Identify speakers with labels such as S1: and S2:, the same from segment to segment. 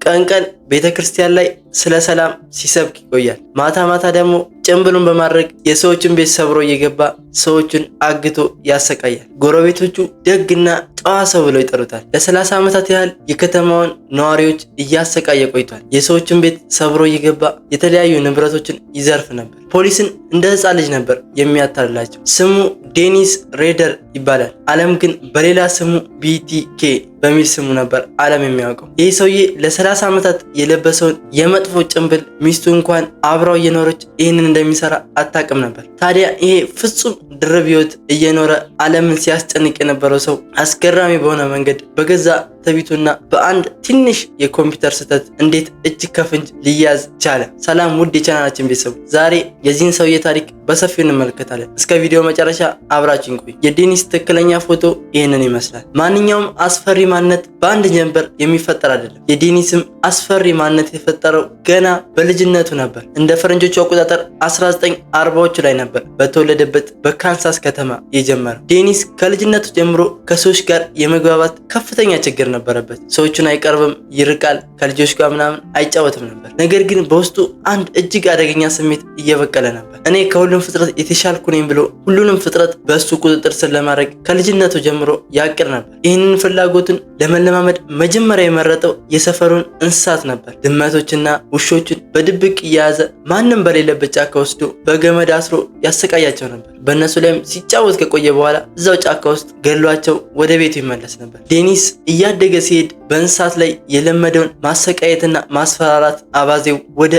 S1: ቀን ቀን ቤተክርስቲያን ላይ ስለ ሰላም ሲሰብክ ይቆያል። ማታ ማታ ደግሞ ጭምብሉን በማድረግ የሰዎችን ቤት ሰብሮ እየገባ ሰዎችን አግቶ ያሰቃያል። ጎረቤቶቹ ደግና ጨዋ ሰው ብለው ይጠሩታል። ለ30 ዓመታት ያህል የከተማውን ነዋሪዎች እያሰቃየ ቆይቷል። የሰዎችን ቤት ሰብሮ እየገባ የተለያዩ ንብረቶችን ይዘርፍ ነበር። ፖሊስን እንደ ሕፃን ልጅ ነበር የሚያታልላቸው። ስሙ ዴኒስ ሬደር ይባላል። ዓለም ግን በሌላ ስሙ BTK በሚል ስሙ ነበር ዓለም የሚያውቀው። ይህ ሰውዬ ለ30 ዓመታት የለበሰውን የመጥፎ ጭንብል ሚስቱ እንኳን አብራው እየኖረች ይህንን እንደሚሰራ አታውቅም ነበር። ታዲያ ይሄ ፍጹም ድርብ ህይወት እየኖረ ዓለምን ሲያስጨንቅ የነበረው ሰው አስገራሚ በሆነ መንገድ በገዛ ትዕቢቱና በአንድ ትንሽ የኮምፒውተር ስህተት እንዴት እጅ ከፍንጅ ሊያዝ ቻለ? ሰላም ውድ የቻናላችን ቤተሰቡ፣ ዛሬ የዚህን ሰውዬ ታሪክ በሰፊው እንመለከታለን። እስከ ቪዲዮ መጨረሻ አብራችን ቆዩ። የዴኒስ ትክክለኛ ፎቶ ይህንን ይመስላል። ማንኛውም አስፈሪ ማንነት በአንድ ጀንበር የሚፈጠር አይደለም። የዴኒስም አስፈሪ ማንነት የተፈጠረው ገና በልጅነቱ ነበር። እንደ ፈረንጆቹ አቆጣጠር 1940ዎቹ ላይ ነበር በተወለደበት በካንሳስ ከተማ የጀመረው። ዴኒስ ከልጅነቱ ጀምሮ ከሰዎች ጋር የመግባባት ከፍተኛ ችግር ነበረበት። ሰዎችን አይቀርብም፣ ይርቃል፣ ከልጆች ጋር ምናምን አይጫወትም ነበር። ነገር ግን በውስጡ አንድ እጅግ አደገኛ ስሜት እየበቀለ ነበር። እኔ ከሁሉም ፍጥረት የተሻልኩ ነኝ ብሎ ሁሉንም ፍጥረት በእሱ ቁጥጥር ስር ለማድረግ ከልጅነቱ ጀምሮ ያቅድ ነበር። ይህንን ፍላጎቱን ለመለማመድ መጀመሪያ የመረጠው የሰፈሩን እንስሳት ነበር። ድመቶችና ውሾችን በድብቅ እየያዘ ማንም በሌለበት ጫካ ወስዶ በገመድ አስሮ ያሰቃያቸው ነበር። በእነሱ ላይም ሲጫወት ከቆየ በኋላ እዛው ጫካ ውስጥ ገሏቸው ወደ ቤቱ ይመለስ ነበር። ዴኒስ እያደገ ሲሄድ በእንስሳት ላይ የለመደውን ማሰቃየትና ማስፈራራት አባዜው ወደ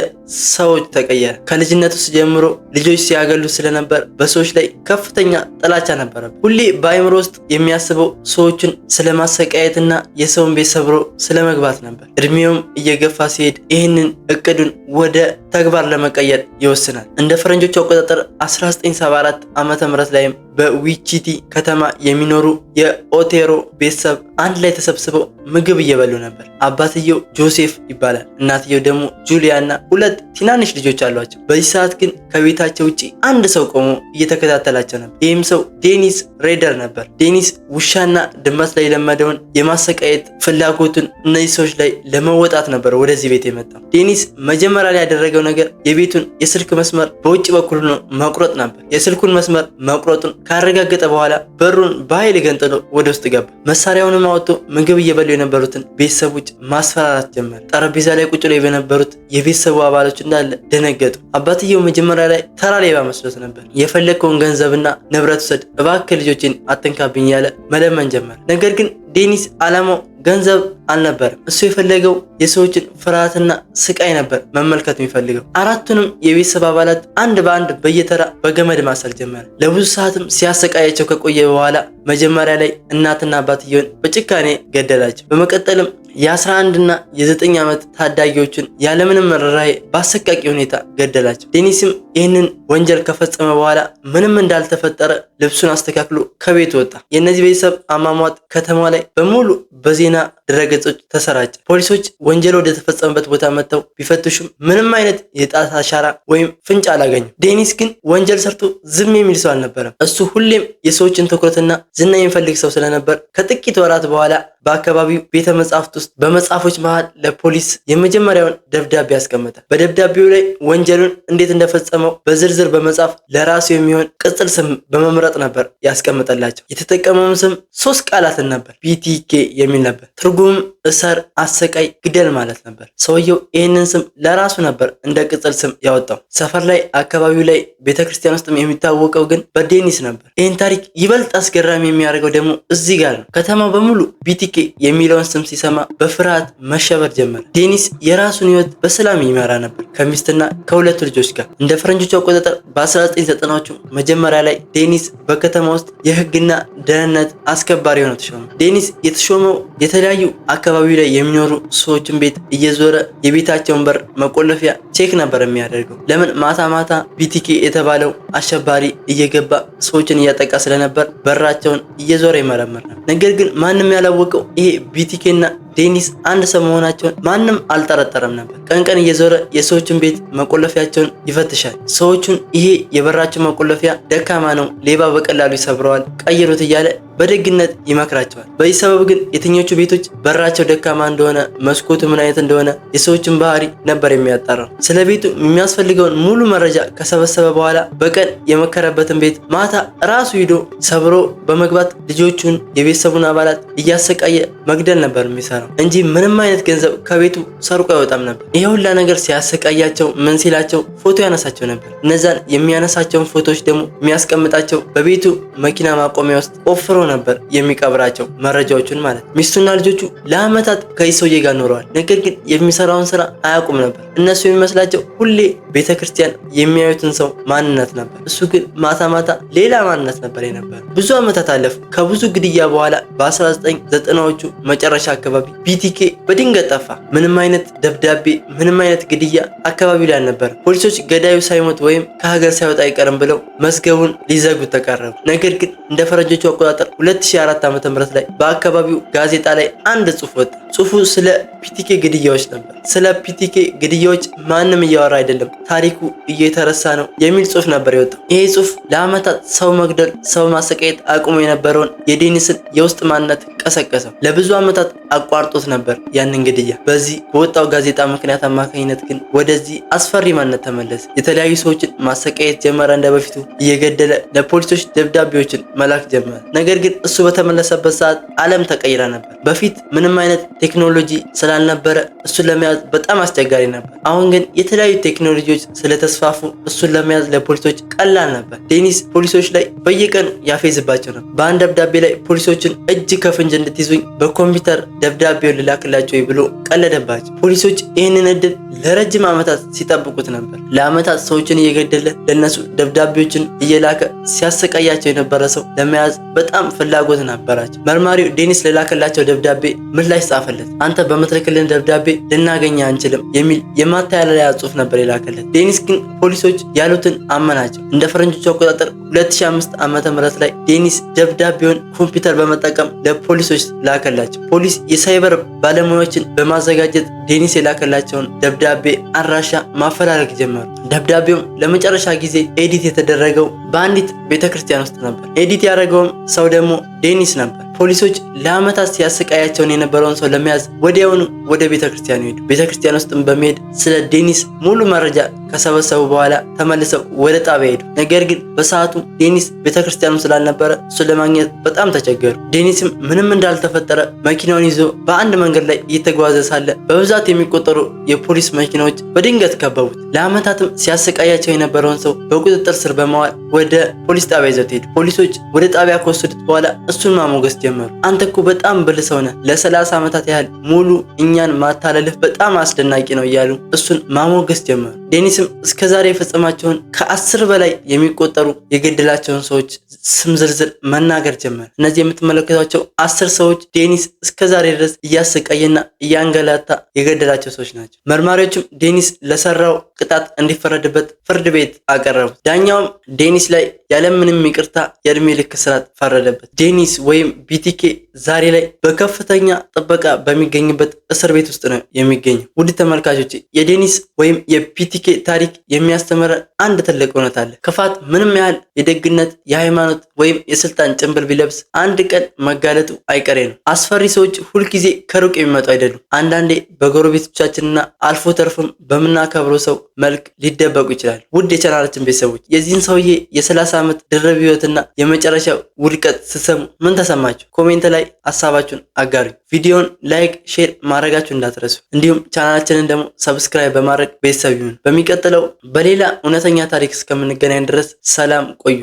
S1: ሰዎች ተቀየረ። ከልጅነቱ ጀምሮ ልጆች ሲያገሉ ስለነበር በሰዎች ላይ ከፍተኛ ጥላቻ ነበረበት። ሁሌ በአእምሮ ውስጥ የሚያስበው ሰዎችን ስለማሰቃየትና የሰውን ቤት ሰብሮ ስለመግባት ነበር። እድሜውም እየገፋ ሲሄድ ይህንን እቅዱን ወደ ተግባር ለመቀየር ይወስናል። እንደ ፈረንጆቹ አቆጣጠር 1974 ዓመተ ምህረት ላይም በዊቺቲ ከተማ የሚኖሩ የኦቴሮ ቤተሰብ አንድ ላይ ተሰብስበው ምግብ እየበሉ ነበር። አባትየው ጆሴፍ ይባላል። እናትየው ደግሞ ጁሊያ እና ሁለት ትናንሽ ልጆች አሏቸው። በዚህ ሰዓት ግን ከቤታቸው ውጪ አንድ ሰው ቆሞ እየተከታተላቸው ነበር። ይህም ሰው ዴኒስ ሬደር ነበር። ዴኒስ ውሻና ድመት ላይ የለመደውን የማሰቃየት ፍላጎቱን እነዚህ ሰዎች ላይ ለመወጣት ነበር ወደዚህ ቤት የመጣው። ዴኒስ መጀመሪያ ላይ ያደረገው ነገር የቤቱን የስልክ መስመር በውጭ በኩል ነው መቁረጥ ነበር። የስልኩን መስመር መቁረጡን ካረጋገጠ በኋላ በሩን በኃይል ገንጥሎ ወደ ውስጥ ገባ። መሳሪያውንም አወጥቶ ምግብ እየበሉ የነበሩትን ቤተሰቦች ማስፈራራት ጀመረ። ጠረጴዛ ላይ ቁጭ ላይ በነበሩት የቤተሰቡ አባሎች እንዳለ ደነገጡ። አባትየው መጀመሪያ ላይ ተራ ሌባ መስሎት ነበር። የፈለግከውን ገንዘብና ንብረት ውሰድ፣ እባክህ ልጆችን አትንካብኝ ያለ መለመን ጀመረ። ነገር ግን ዴኒስ ዓላማው ገንዘብ አልነበረም። እሱ የፈለገው የሰዎችን ፍርሃትና ስቃይ ነበር መመልከት የሚፈልገው። አራቱንም የቤተሰብ አባላት አንድ በአንድ በየተራ በገመድ ማሰር ጀመረ። ለብዙ ሰዓትም ሲያሰቃያቸው ከቆየ በኋላ መጀመሪያ ላይ እናትና አባትየውን በጭካኔ ገደላቸው። በመቀጠልም የ11 እና የ9 ዓመት ታዳጊዎችን ያለምንም ርህራሄ በአሰቃቂ ሁኔታ ገደላቸው። ዴኒስም ይህንን ወንጀል ከፈጸመ በኋላ ምንም እንዳልተፈጠረ ልብሱን አስተካክሎ ከቤት ወጣ። የእነዚህ ቤተሰብ አሟሟት ከተማ ላይ በሙሉ በዜና ድረገጾች ተሰራጨ። ፖሊሶች ወንጀል ወደ ተፈጸመበት ቦታ መጥተው ቢፈትሹም ምንም አይነት የጣት አሻራ ወይም ፍንጭ አላገኙም። ዴኒስ ግን ወንጀል ሰርቶ ዝም የሚል ሰው አልነበረም። እሱ ሁሌም የሰዎችን ትኩረትና ዝና የሚፈልግ ሰው ስለነበር ከጥቂት ወራት በኋላ በአካባቢው ቤተ መጻሕፍት ውስጥ በመጽሐፎች መሃል ለፖሊስ የመጀመሪያውን ደብዳቤ ያስቀመጠ። በደብዳቤው ላይ ወንጀሉን እንዴት እንደፈጸመው በዝርዝር በመጻፍ ለራሱ የሚሆን ቅጽል ስም በመምረጥ ነበር ያስቀመጠላቸው። የተጠቀመውም ስም 3 ቃላትን ነበር፣ BTK የሚል ነበር። ትርጉምም እሰር፣ አሰቃይ፣ ግደል ማለት ነበር። ሰውየው ይህንን ስም ለራሱ ነበር እንደ ቅጽል ስም ያወጣው። ሰፈር ላይ አካባቢው ላይ ቤተክርስቲያን ውስጥም የሚታወቀው ግን በዴኒስ ነበር። ይህን ታሪክ ይበልጥ አስገራሚ የሚያደርገው ደግሞ እዚህ ጋር ነው። ከተማው በሙሉ BTK የሚለውን ስም ሲሰማ በፍርሃት መሸበር ጀመረ። ዴኒስ የራሱን ህይወት በሰላም ይመራ ነበር ከሚስትና ከሁለቱ ልጆች ጋር። እንደ ፈረንጆቹ አቆጣጠር በ1990ዎቹ መጀመሪያ ላይ ዴኒስ በከተማ ውስጥ የህግና ደህንነት አስከባሪ ሆኖ ተሾመ። ዴኒስ የተሾመው የተለያዩ አካባቢው ላይ የሚኖሩ ሰዎችን ቤት እየዞረ የቤታቸውን በር መቆለፊያ ቼክ ነበር የሚያደርገው። ለምን? ማታ ማታ BTK የተባለው አሸባሪ እየገባ ሰዎችን እያጠቃ ስለነበር በራቸውን እየዞረ ይመረምር ነበር። ነገር ግን ማንም ያላወቀው ይሄ BTK እና ዴኒስ አንድ ሰው መሆናቸውን ማንም አልጠረጠረም ነበር። ቀን ቀን እየዞረ የሰዎችን ቤት መቆለፊያቸውን ይፈትሻል። ሰዎቹን ይሄ የበራቸው መቆለፊያ ደካማ ነው፣ ሌባ በቀላሉ ይሰብረዋል፣ ቀይሩት እያለ በደግነት ይመክራቸዋል። በዚህ ሰበብ ግን የትኞቹ ቤቶች በራቸው ደካማ እንደሆነ፣ መስኮቱ ምን አይነት እንደሆነ፣ የሰዎችን ባህሪ ነበር የሚያጣራው። ስለ ቤቱ የሚያስፈልገውን ሙሉ መረጃ ከሰበሰበ በኋላ በቀን የመከረበትን ቤት ማታ ራሱ ሂዶ ሰብሮ በመግባት ልጆቹን፣ የቤተሰቡን አባላት እያሰቃየ መግደል ነበር የሚሰራው እንጂ ምንም አይነት ገንዘብ ከቤቱ ሰርቆ አይወጣም ነበር። ይሄ ሁላ ነገር ሲያሰቃያቸው ምን ሲላቸው ፎቶ ያነሳቸው ነበር። እነዛን የሚያነሳቸውን ፎቶዎች ደግሞ የሚያስቀምጣቸው በቤቱ መኪና ማቆሚያ ውስጥ ቆፍሮ ነበር የሚቀብራቸው መረጃዎቹን ማለት። ሚስቱና ልጆቹ ለአመታት ከዚህ ሰውዬ ጋር ኖረዋል። ነገር ግን የሚሰራውን ስራ አያውቁም ነበር። እነሱ የሚመስላቸው ሁሌ ቤተክርስቲያን የሚያዩትን ሰው ማንነት ነበር። እሱ ግን ማታ ማታ ሌላ ማንነት ነበር የነበር። ብዙ አመታት አለፉ። ከብዙ ግድያ በኋላ በ1990ዎቹ መጨረሻ አካባቢ ቢቲኬ በድንገት ጠፋ። ምንም አይነት ደብዳቤ፣ ምንም አይነት ግድያ አካባቢው ላይ አልነበረ። ፖሊሶች ገዳዩ ሳይሞት ወይም ከሀገር ሳይወጣ አይቀርም ብለው መዝገቡን ሊዘጉት ተቃረቡ። ነገር ግን እንደ ፈረንጆቹ አቆጣጠር 2004 ዓ.ም ላይ በአካባቢው ጋዜጣ ላይ አንድ ጽሑፍ ወጣ። ጽሑፉ ስለ ፒቲኬ ግድያዎች ነበር። ስለ ፒቲኬ ግድያዎች ማንም እያወራ አይደለም፣ ታሪኩ እየተረሳ ነው የሚል ጽሑፍ ነበር የወጣው። ይሄ ጽሑፍ ለአመታት ሰው መግደል፣ ሰው ማሰቃየት አቁሞ የነበረውን የዴኒስን የውስጥ ማንነት ቀሰቀሰው። ለብዙ አመታት አቋርጦት ነበር ያንን ግድያ። በዚህ በወጣው ጋዜጣ ምክንያት አማካኝነት ግን ወደዚህ አስፈሪ ማንነት ተመለሰ። የተለያዩ ሰዎችን ማሰቃየት ጀመረ። እንደበፊቱ እየገደለ ለፖሊሶች ደብዳቤዎችን መላክ ጀመረ። ነገር ግን እሱ በተመለሰበት ሰዓት ዓለም ተቀይራ ነበር። በፊት ምንም አይነት ቴክኖሎጂ ስላልነበረ እሱን ለመያዝ በጣም አስቸጋሪ ነበር። አሁን ግን የተለያዩ ቴክኖሎጂዎች ስለተስፋፉ እሱን ለመያዝ ለፖሊሶች ቀላል ነበር። ዴኒስ ፖሊሶች ላይ በየቀኑ ያፌዝባቸው ነበር። በአንድ ደብዳቤ ላይ ፖሊሶችን እጅ ከፍንጅ እንድትይዙኝ በኮምፒውተር ደብዳቤውን ልላክላቸው ብሎ ቀለደባቸው። ፖሊሶች ይህንን እድል ለረጅም ዓመታት ሲጠብቁት ነበር። ለዓመታት ሰዎችን እየገደለ ለነሱ ደብዳቤዎችን እየላከ ሲያሰቃያቸው የነበረ ሰው ለመያዝ በጣም ፍላጎት ነበራቸው። መርማሪው ዴኒስ ለላከላቸው ደብዳቤ ምላሽ ጻፈለት። አንተ በምትልክልን ደብዳቤ ልናገኝ አንችልም የሚል የማታለያ ጽሑፍ ነበር የላከለት። ዴኒስ ግን ፖሊሶች ያሉትን አመናቸው። እንደ ፈረንጆቹ አቆጣጠር 2005 ዓ.ም ላይ ዴኒስ ደብዳቤውን ኮምፒውተር በመጠቀም ለፖሊሶች ላከላቸው። ፖሊስ የሳይበር ባለሙያዎችን በማዘጋጀት ዴኒስ የላከላቸውን ደብዳቤ አድራሻ ማፈላለግ ጀመሩ። ደብዳቤውም ለመጨረሻ ጊዜ ኤዲት የተደረገው በአንዲት ቤተክርስቲያን ውስጥ ነበር። ኤዲት ያደረገውም ሰው ደግሞ ዴኒስ ነበር። ፖሊሶች ለአመታት ሲያሰቃያቸውን የነበረውን ሰው ለመያዝ ወዲያውኑ ወደ ቤተክርስቲያኑ ሄዱ። ቤተክርስቲያን ውስጥም በመሄድ ስለ ዴኒስ ሙሉ መረጃ ከሰበሰቡ በኋላ ተመልሰው ወደ ጣቢያ ሄዱ። ነገር ግን በሰዓቱ ዴኒስ ቤተክርስቲያኑ ስላልነበረ እሱን ለማግኘት በጣም ተቸገሩ። ዴኒስም ምንም እንዳልተፈጠረ መኪናውን ይዞ በአንድ መንገድ ላይ እየተጓዘ ሳለ በብዛት የሚቆጠሩ የፖሊስ መኪናዎች በድንገት ከበቡት። ለአመታትም ሲያሰቃያቸው የነበረውን ሰው በቁጥጥር ስር በመዋል ወደ ፖሊስ ጣቢያ ይዘውት ሄዱ። ፖሊሶች ወደ ጣቢያ ከወሰዱት በኋላ እሱን ማሞገስ ጀመሩ። አንተ እኮ በጣም ብልህ ሰው ነህ፣ ለ30 ዓመታት ያህል ሙሉ እኛን ማታለልህ በጣም አስደናቂ ነው እያሉ እሱን ማሞገስ ጀመሩ። ዴኒስም እስከዛሬ የፈጸማቸውን ከ10 በላይ የሚቆጠሩ የገደላቸውን ሰዎች ስም ዝርዝር መናገር ጀመረ። እነዚህ የምትመለከቷቸው 10 ሰዎች ዴኒስ እስከዛሬ ድረስ እያሰቃየና እያንገላታ የገደላቸው ሰዎች ናቸው። መርማሪዎችም ዴኒስ ለሰራው ቅጣት እንዲፈረድበት ፍርድ ቤት አቀረቡት። ዳኛውም ዴኒስ ላይ ያለምንም ይቅርታ የእድሜ ልክ እስራት ፈረደበት። ዴኒስ ወይም ቢቲኬ ዛሬ ላይ በከፍተኛ ጥበቃ በሚገኝበት እስር ቤት ውስጥ ነው የሚገኘው። ውድ ተመልካቾች የዴኒስ ወይም የፒቲኬ ታሪክ የሚያስተምረን አንድ ትልቅ እውነት አለ። ክፋት ምንም ያህል የደግነት፣ የሃይማኖት ወይም የስልጣን ጭንብል ቢለብስ አንድ ቀን መጋለጡ አይቀሬ ነው። አስፈሪ ሰዎች ሁልጊዜ ከሩቅ የሚመጡ አይደሉም። አንዳንዴ በጎረቤቶቻችንና አልፎ ተርፎም በምናከብረው ሰው መልክ ሊደበቁ ይችላል። ውድ የቻናላችን ቤተሰቦች የዚህን ሰውዬ የ30 ዓመት ድርብ ህይወትና የመጨረሻ ውድቀት ስትሰሙ ምን ተሰማችሁ? ኮሜንት ላይ ሀሳባችሁን አጋሩኝ። ቪዲዮውን ላይክ፣ ሼር ማድረጋችሁ እንዳትረሱ። እንዲሁም ቻናላችንን ደግሞ ሰብስክራይብ በማድረግ ቤተሰብ ይሁኑ። በሚቀጥለው በሌላ እውነተኛ ታሪክ እስከምንገናኝ ድረስ ሰላም ቆዩ።